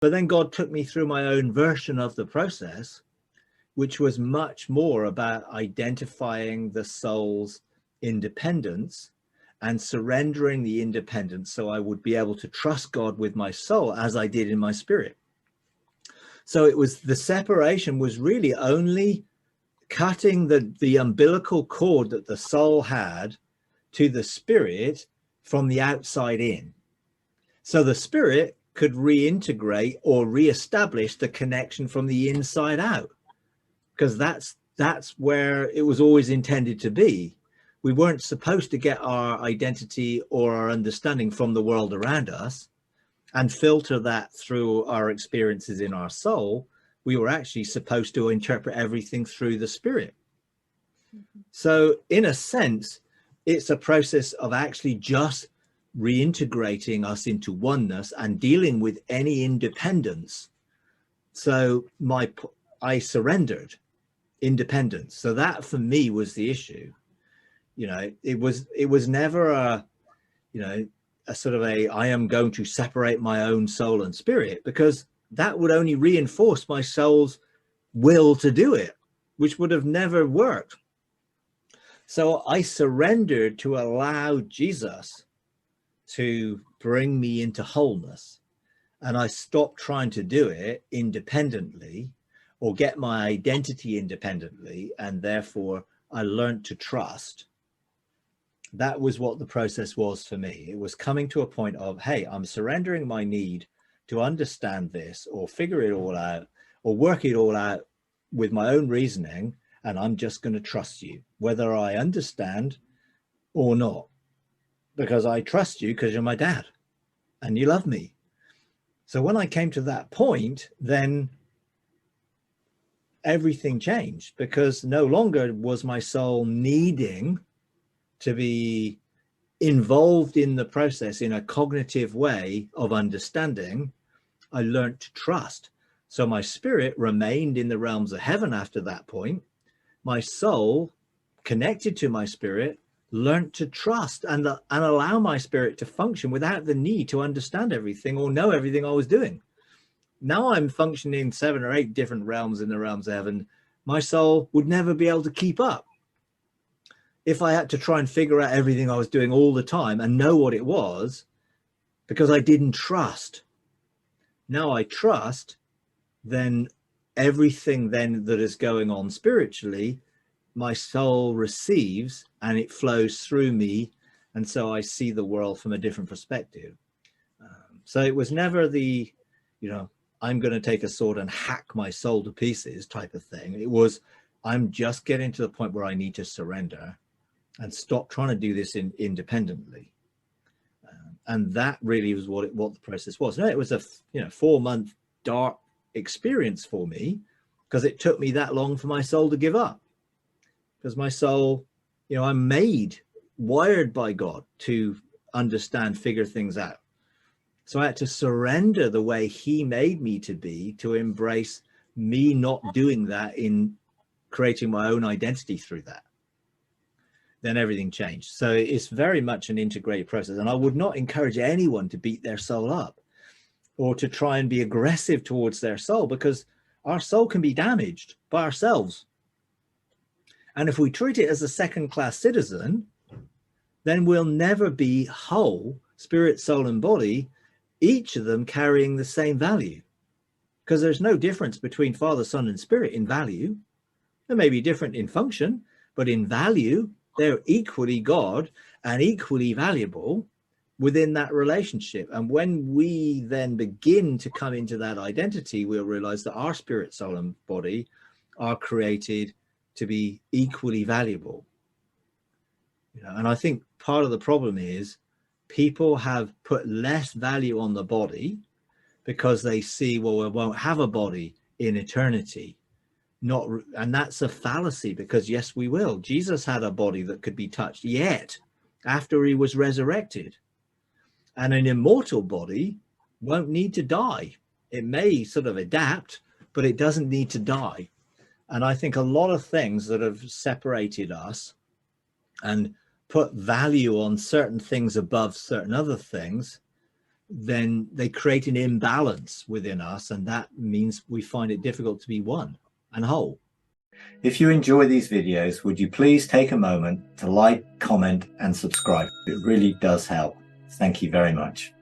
But then God took me through my own version of the process, which was much more about identifying the soul's independence and surrendering the independence so I would be able to trust God with my soul as I did in my spirit. So it was, the separation was really only cutting the umbilical cord that the soul had to the spirit from the outside in. So the spirit could reintegrate or reestablish the connection from the inside out, because that's where it was always intended to be. We weren't supposed to get our identity or our understanding from the world around us and filter that through our experiences in our soul. We were actually supposed to interpret everything through the spirit. So in a sense, it's a process of actually just reintegrating us into oneness and dealing with any independence. So I surrendered independence. So that for me was the issue. You know, it was never a sort of I am going to separate my own soul and spirit, because that would only reinforce my soul's will to do it, which would have never worked. So I surrendered to allow Jesus to bring me into wholeness. And I stopped trying to do it independently or get my identity independently. And therefore I learned to trust. That was what the process was for me. It was coming to a point of, hey, I'm surrendering my need to understand this or figure it all out or work it all out with my own reasoning. And I'm just going to trust you, whether I understand or not, because I trust you because you're my dad and you love me. So when I came to that point, then everything changed, because no longer was my soul needing to be involved in the process in a cognitive way of understanding. I learned to trust. So my spirit remained in the realms of heaven after that point. My soul, connected to my spirit, learned to trust and allow my spirit to function without the need to understand everything or know everything I was doing. Now I'm functioning 7 or 8 different realms in the realms of heaven. My soul would never be able to keep up. If I had to try and figure out everything I was doing all the time and know what it was, because I didn't trust. Now I trust, then everything then that is going on spiritually, my soul receives and it flows through me. And so I see the world from a different perspective. So it was never the, I'm going to take a sword and hack my soul to pieces type of thing. It was, I'm just getting to the point where I need to surrender and stop trying to do this independently. And that really was what the process was. No, it was a 4-month dark experience for me, because it took me that long for my soul to give up. Because my soul, I'm wired by God to understand, figure things out. So I had to surrender the way he made me to be, to embrace me not doing that, in creating my own identity through that. Then everything changed. So it's very much an integrated process. And I would not encourage anyone to beat their soul up or to try and be aggressive towards their soul, because our soul can be damaged by ourselves. And if we treat it as a second-class citizen, then we'll never be whole, spirit, soul, and body, each of them carrying the same value. Because there's no difference between Father, Son, and Spirit in value. They may be different in function, but in value, they're equally God and equally valuable within that relationship. And when we then begin to come into that identity, we'll realize that our spirit, soul, and body are created to be equally valuable. And I think part of the problem is people have put less value on the body because they see, well, we won't have a body in eternity. And that's a fallacy, because yes, we will. Jesus had a body that could be touched, yet after he was resurrected. And an immortal body won't need to die. It may sort of adapt, but it doesn't need to die. And I think a lot of things that have separated us and put value on certain things above certain other things, then they create an imbalance within us, and that means we find it difficult to be one and whole. If you enjoy these videos, would you please take a moment to like, comment, and subscribe? It really does help. Thank you very much.